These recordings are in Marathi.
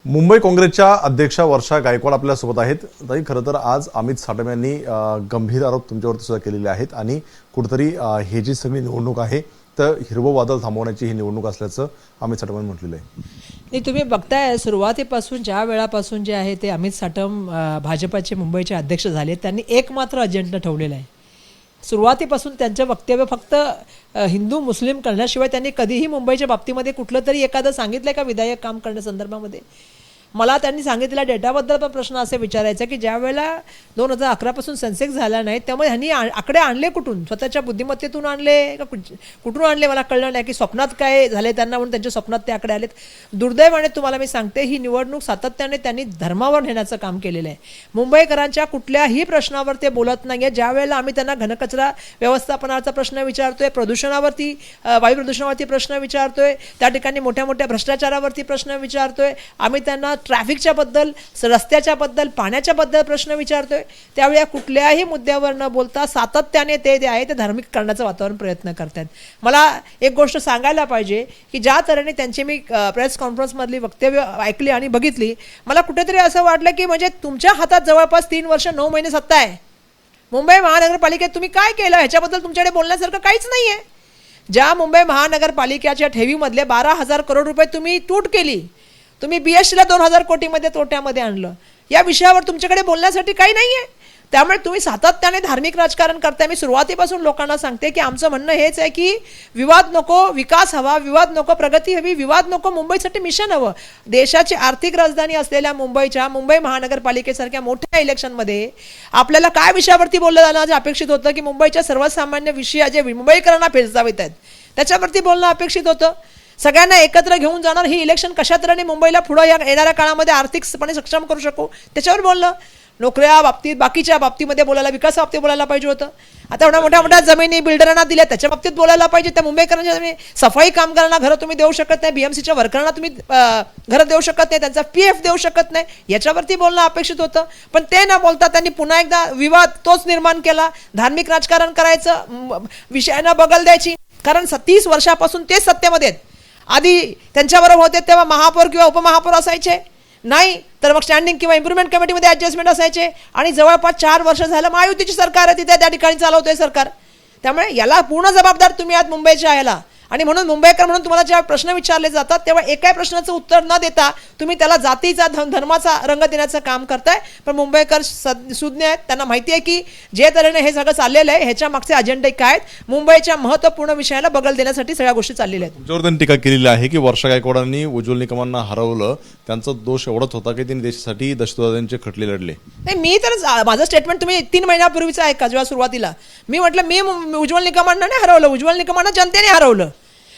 मुंबई काँग्रेसच्या अध्यक्षा वर्षा गायकवाड आपल्यासोबत आहेत. ताई, खरं तर आज अमित साटम यांनी गंभीर आरोप तुमच्यावरती सुद्धा केलेले आहेत आणि कुठेतरी हे जी सगळी निवडणूक आहे तर हिरवं वादळ थांबवण्याची ही निवडणूक असल्याचं अमित साटम यांनी म्हटलेलं आहे. नाही, तुम्ही बघताय सुरुवातीपासून ज्या वेळापासून जे आहे ते अमित साटम भाजपाचे मुंबईचे अध्यक्ष झाले, त्यांनी एकमात्र अजेंडा ठेवलेला आहे. सुरुवातीपासून त्यांचं वक्तव्य फक्त हिंदू मुस्लिम करण्याशिवाय त्यांनी कधीही मुंबईच्या बाबतीमध्ये कुठलं तरी एखादं सांगितलं का विधायक काम करण्यासंदर्भामध्ये. मला त्यांनी सांगितलेल्या डेटाबद्दल पण प्रश्न असे विचारायचा की ज्या वेळेला 2011पासून सेन्सेक्स झाला नाही त्यामुळे ह्यांनी आकडे आणले कुठून, स्वतःच्या बुद्धिमत्तेतून आणले का कुठून आणले मला कळलं नाही. की स्वप्नात काय झाले त्यांना म्हणून त्यांच्या स्वप्नात ते आकडे आलेत. दुर्दैवाने तुम्हाला मी सांगते, ही निवडणूक सातत्याने त्यांनी धर्मावर नेण्याचं काम केलेलं आहे. मुंबईकरांच्या कुठल्याही प्रश्नावर ते बोलत नाही आहे. ज्या वेळेला आम्ही त्यांना घनकचरा व्यवस्थापनाचा प्रश्न विचारतोय, प्रदूषणावरती वायू प्रदूषणावरती प्रश्न विचारतोय, त्या ठिकाणी मोठ्या मोठ्या भ्रष्टाचारावरती प्रश्न विचारतोय, आम्ही त्यांना ट्रॅफिकच्या बद्दल, रस्त्याच्या बद्दल, पाण्याच्या बद्दल प्रश्न विचारतोय, त्यावेळी कुठल्याही मुद्द्यावर न बोलता सातत्याने ते आहे ते धार्मिक करण्याचं वातावरण प्रयत्न करतात. मला एक गोष्ट सांगायला पाहिजे की ज्या तऱ्हेने त्यांची मी प्रेस कॉन्फरन्समधली वक्तव्य ऐकली आणि बघितली, मला कुठेतरी असं वाटलं की म्हणजे तुमच्या हातात जवळपास 3 वर्ष 9 महिने सत्ता आहे. मुंबई महानगरपालिकेत तुम्ही काय केलं ह्याच्याबद्दल तुमच्याकडे बोलण्यासारखं काहीच नाही आहे. ज्या मुंबई महानगरपालिकेच्या ठेवीमधले 12,000 करोड रुपये तुम्ही तूट केली, तुम्ही BSCला 2,000 कोटीमध्ये तोट्यामध्ये आणलं, या विषयावर तुमच्याकडे बोलण्यासाठी काही नाही आहे. त्यामुळे तुम्ही सातत्याने धार्मिक राजकारण करताय. मी सुरुवातीपासून लोकांना सांगते की आमचं म्हणणं हेच आहे की विवाद नको, विकास हवा, विवाद नको, प्रगती हवी, विवाद नको, मुंबईसाठी मिशन हवं. देशाची आर्थिक राजधानी असलेल्या मुंबई महानगरपालिकेसारख्या मोठ्या इलेक्शनमध्ये आपल्याला काय विषयावरती बोललं जाणं अपेक्षित होतं की मुंबईच्या सर्वसामान्य विषय जे मुंबईकरांना भेडसावत आहेत त्याच्यावरती बोलणं अपेक्षित होतं. सगळ्यांना एकत्र घेऊन जाणार ही इलेक्शन कशा तऱ्हेने मुंबईला पुढं येणाऱ्या काळामध्ये आर्थिकपणे सक्षम करू शकू त्याच्यावर बोललं. नोकऱ्या बाबतीत, बाकीच्या बाबतीमध्ये बोलायला, विकासाबाबतीत बोलायला पाहिजे होतं. आता एवढ्या मोठ्या मोठ्या जमिनी बिल्डरांना दिल्या त्याच्या बाबतीत बोलायला पाहिजे. त्या मुंबईकरांच्या जमिनी, सफाई कामगारांना घरं तुम्ही देऊ शकत नाही, BMCच्या वर्करांना तुम्ही घरं देऊ शकत नाही, त्यांचा PF देऊ शकत नाही, याच्यावरती बोलणं अपेक्षित होतं. पण ते न बोलता त्यांनी पुन्हा एकदा विवाद तोच निर्माण केला. धार्मिक राजकारण करायचं, विषयांना बगल द्यायची, कारण 30 वर्षापासून तेच सत्तेमध्ये आहेत. आधी त्यांच्याबरोबर होते तेव्हा महापौर किंवा उपमहापौर असायचे, नाही तर मग स्टँडिंग किंवा इम्प्रुव्हमेंट कमिटीमध्ये ॲडजस्टमेंट असायचे, आणि जवळपास 4 वर्ष झालं महायुतीची सरकार आहे, तिथे त्या ठिकाणी चालवतोय सरकार. त्यामुळे याला पूर्ण जबाबदार तुम्ही आहात मुंबईच्या याला. आणि म्हणून मुंबईकर म्हणून तुम्हाला जेव्हा प्रश्न विचारले जातात तेव्हा एकाही प्रश्नाचं उत्तर न देता तुम्ही त्याला जातीचा, धर्माचा रंग देण्याचं काम करताय. पण मुंबईकर सुज्ञ आहेत, त्यांना माहिती आहे की जे तऱ्हेने हे सगळं चाललेलं आहे ह्याच्या मागचे अजेंडे काय आहेत. मुंबईच्या महत्त्वपूर्ण विषयाला बगल देण्यासाठी सगळ्या गोष्टी चाललेल्या आहेत. तुमच्यावर त्यांनी टीका केलेली आहे की वर्षा गायकवाडांनी उज्ज्वल निकमांना हरवलं, त्यांचा दोष एवढाच होता की त्यांनी देशासाठी दहशतवाद्यांचे खटले लढले. नाही, मी तर माझं स्टेटमेंट तुम्ही 3 महिन्यापूर्वीचं ऐका. जेव्हा सुरुवातीला मी म्हटलं मी उज्ज्वल निकमांना नाही हरवलं, उज्ज्वल निकमांना जनतेने हरवलं.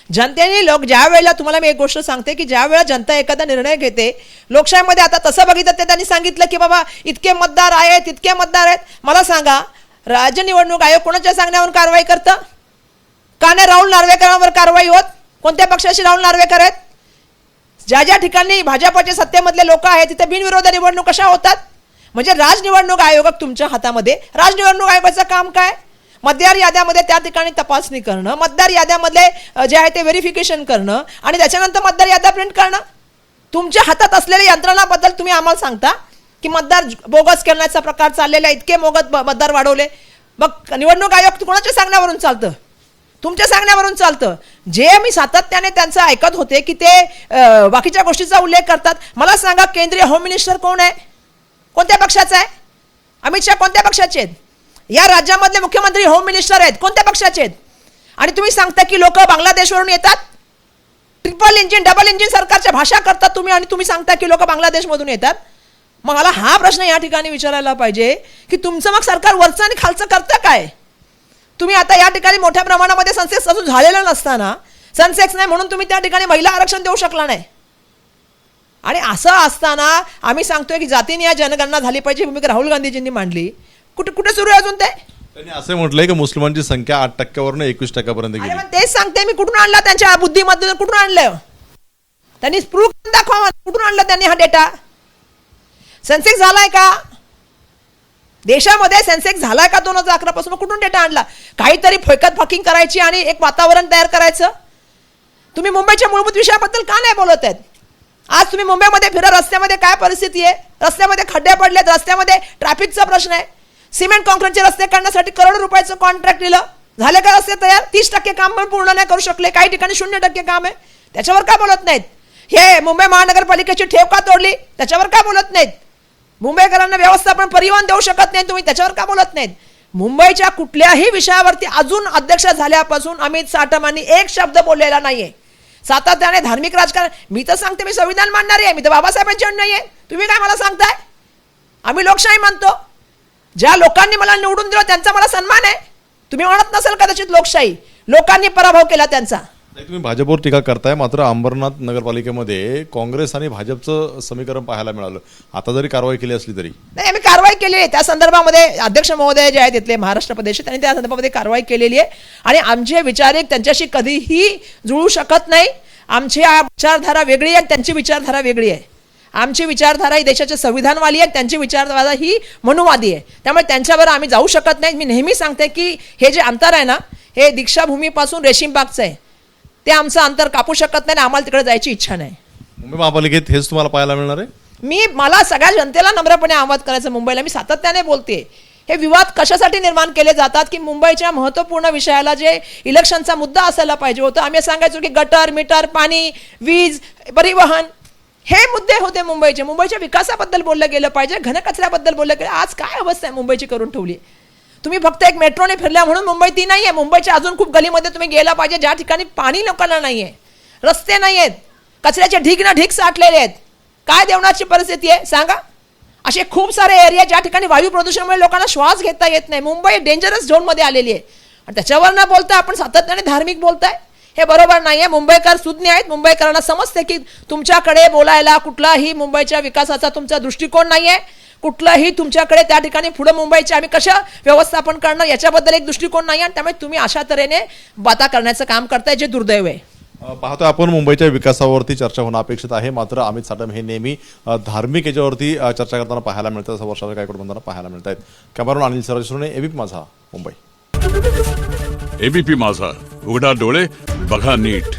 जनतेने ज्या वेळेला, तुम्हाला मी एक गोष्ट सांगते की ज्या वेळेला जनता एखादा निर्णय घेते लोकशाहीमध्ये, आता तसं बघितलं ते त्यांनी सांगितलं की बाबा इतके मतदार आहेत, इतके मतदार आहेत. मला सांगा, राज्य निवडणूक आयोग कोणाच्या सांगण्यावर कारवाई करतं का? नाही राहुल नार्वेकरांवर कारवाई होत. कोणत्या पक्षाशी राहुल नार्वेकर आहेत? ज्या ज्या ठिकाणी भाजपचे सत्तेमधले लोक आहेत तिथे बिनविरोध निवडणूक कशा होतात? म्हणजे राजनिवडणूक आयोग तुमच्या हातामध्ये. राजनिवडणूक आयोगाचं काम काय? मतदार याद्यामध्ये त्या ठिकाणी तपासणी करणं, मतदार याद्यामधले जे आहे ते व्हेरिफिकेशन करणं आणि त्याच्यानंतर मतदार याद्या प्रिंट करणं. तुमच्या हातात असलेल्या यंत्रणाबद्दल तुम्ही आम्हाला सांगता की मतदार बोगस करण्याचा प्रकार चाललेला, इतके मतदार वाढवले. मग निवडणूक आयोग कोणाच्या सांगण्यावरून चालतं? तुमच्या सांगण्यावरून चालतं. जे मी सातत्याने त्यांचं ऐकत होते की ते बाकीच्या गोष्टीचा उल्लेख करतात. मला सांगा, केंद्रीय होम मिनिस्टर कोण आहे? कोणत्या पक्षाचा आहे? अमित शहा कोणत्या पक्षाचे आहेत? या राज्यामधले मुख्यमंत्री होम मिनिस्टर आहेत, कोणत्या पक्षाचे आहेत? आणि तुम्ही सांगता की लोक बांगलादेशवरून येतात, ट्रिपल इंजिन, डबल इंजिन सरकारच्या भाषा करतात तुम्ही, आणि तुम्ही सांगता की लोक बांगलादेशमधून येतात. मग मला हा प्रश्न या ठिकाणी विचारायला पाहिजे की तुमचं मग सरकार वरचं आणि खालचं करतं काय? तुम्ही आता या ठिकाणी मोठ्या प्रमाणामध्ये सेन्सेक्स अजून झालेलं नसताना, सेन्सेक्स नाही म्हणून तुम्ही त्या ठिकाणी महिला आरक्षण देऊ शकला नाही. आणि असं असताना आम्ही सांगतोय की जातीनिहाय जनगणना झाली पाहिजे, भूमिका राहुल गांधीजींनी मांडली. कुठे सुरू आहे अजून ते? त्यांनी असं म्हटलंय की मुस्लिमांची संख्या 8% 21% गेली. तेच सांगते मी, कुठून आणला त्यांच्या बुद्धीमध्ये, कुठून आणलं त्यांनी? प्रूफ दाखवा, कुठून आणलं त्यांनी हा डेटा? सेन्सेक्स झालाय का देशामध्ये? सेन्सेक्स झालाय का 2011 पासून? कुठून डेटा आणला? काहीतरी फेकत फकिंग करायची आणि एक वातावरण तयार करायचं. तुम्ही मुंबईच्या मूलभूत विषयाबद्दल का नाही बोलत आहेत? आज तुम्ही मुंबईमध्ये फिरा, रस्त्यामध्ये काय परिस्थिती आहे, रस्त्यामध्ये खड्डे पडलेत, रस्त्यामध्ये ट्रॅफिकचा प्रश्न आहे. सिमेंट कॉन्क्रीटचे रस्ते करण्यासाठी करोडो रुपयाचं कॉन्ट्रॅक्ट दिलं, झाले का रस्ते तयार? 30% काम पण पूर्ण नाही करू शकले, काही ठिकाणी 0% काम आहे. त्याच्यावर का बोलत नाहीत? हे मुंबई महानगरपालिकेची ठेव का तोडली, त्याच्यावर का बोलत नाहीत? मुंबईकरांना व्यवस्थापन परिवहन देऊ शकत नाही तुम्ही, त्याच्यावर का बोलत नाहीत? मुंबईच्या कुठल्याही विषयावरती अजून अध्यक्ष झाल्यापासून अमित साटमांनी एक शब्द बोललेला नाहीये. सातत्याने धार्मिक राजकारण, मी तर सांगते मी संविधान मानणारी आहे, मी तर बाबासाहेबांची अनुयायी आहे. तुम्ही काय मला सांगताय? आम्ही लोकशाही मानतो, ज्या लोकांनी मला निवडून दिलं त्यांचा मला सन्मान आहे. तुम्ही म्हणत नसेल कदाचित लोकशाही, लोकांनी पराभव केला त्यांचा. नाही, तुम्ही भाजपवर टीका करताय, मात्र अंबरनाथ नगरपालिकेमध्ये काँग्रेस आणि भाजपचं समीकरण पाहायला मिळालं. आता जरी कारवाई केली असली तरी नाही, आम्ही कारवाई केली आहे त्या संदर्भामध्ये. अध्यक्ष महोदय जे आहेत तिथले महाराष्ट्र प्रदेश, त्यांनी त्या संदर्भामध्ये कारवाई केलेली आहे आणि आमचे विचारिक त्यांच्याशी कधीही जुळू शकत नाही. आमची विचारधारा वेगळी आहे, त्यांची विचारधारा वेगळी आहे. आमची विचारधारा ही देशाचे संविधानवाली आहे, त्यांची विचारधारा ही मनुवादी आहे. त्यामुळे त्यांच्यावर आम्ही जाऊ शकत नाही. मी नेहमी सांगते की हे जे अंतर आहे ना, हे दीक्षाभूमीपासून रेशीमबागचं आहे, ते आमचं अंतर कापू शकत नाही. आम्हाला तिकडे जायची इच्छा नाही. मुंबई महापालिकेत हेच तुम्हाला पाहायला मिळणार आहे. मला सगळ्या जनतेला नम्रपणे आवाहन करायचं मुंबईला, मी सातत्याने बोलते, हे विवाद कशासाठी निर्माण केले जातात की मुंबईच्या महत्त्वपूर्ण विषयाला जे इलेक्शनचा मुद्दा असायला पाहिजे होतं, आम्ही सांगायचो की गटर, मीटर, पाणी, वीज, परिवहन, हे मुद्दे होते मुंबईचे. मुंबईच्या विकासाबद्दल बोललं गेलं पाहिजे, घनकचऱ्याबद्दल बोललं गेलं. आज काय अवस्था आहे मुंबईची करून ठेवली. तुम्ही फक्त एक मेट्रोने फिरल्या म्हणून मुंबई ती नाही आहे. मुंबईच्या अजून खूप गलीमध्ये तुम्ही गेला पाहिजे, ज्या ठिकाणी पाणी लोकांना नाही आहे, रस्ते नाही आहेत, कचऱ्याचे ढीग ना ढीग साठलेले आहेत. काय देवणाची परिस्थिती आहे सांगा? असे खूप सारे एरिया ज्या ठिकाणी वायू प्रदूषणामुळे लोकांना श्वास घेता येत नाही. मुंबई डेंजरस झोनमध्ये आलेली आहे आणि त्याच्यावर न बोलता आपण सातत्याने धार्मिक बोलताय, हे बरोबर नाही आहे. मुंबईकर सुज्ञ आहेत, मुंबईकरांना समजते की तुमच्याकडे बोलायला कुठलाही मुंबईच्या विकासाचा तुमचा दृष्टिकोन नाही आहे, कुठलाही तुमच्याकडे त्या ठिकाणी पुढे मुंबईचे आम्ही कशा व्यवस्थापन करणार याच्याबद्दल एक दृष्टिकोन नाही आहे. त्यामुळे तुम्ही अशा तऱ्हेने बाता करण्याचं काम करताय, जे दुर्दैव आहे. पाहतोय आपण मुंबईच्या विकासावरती चर्चा होणं अपेक्षित आहे, मात्र अमित साटम हे नेहमी धार्मिक याच्यावरती चर्चा करताना पाहायला मिळतात, असं वर्षाच्या गायकवाड म्हणताना पाहायला मिळत आहेत. कॅमेरामन अनिल सरजने, एबीपी माझा, मुंबई. एबीपी माझा, उघडा डोळे बघा नीट.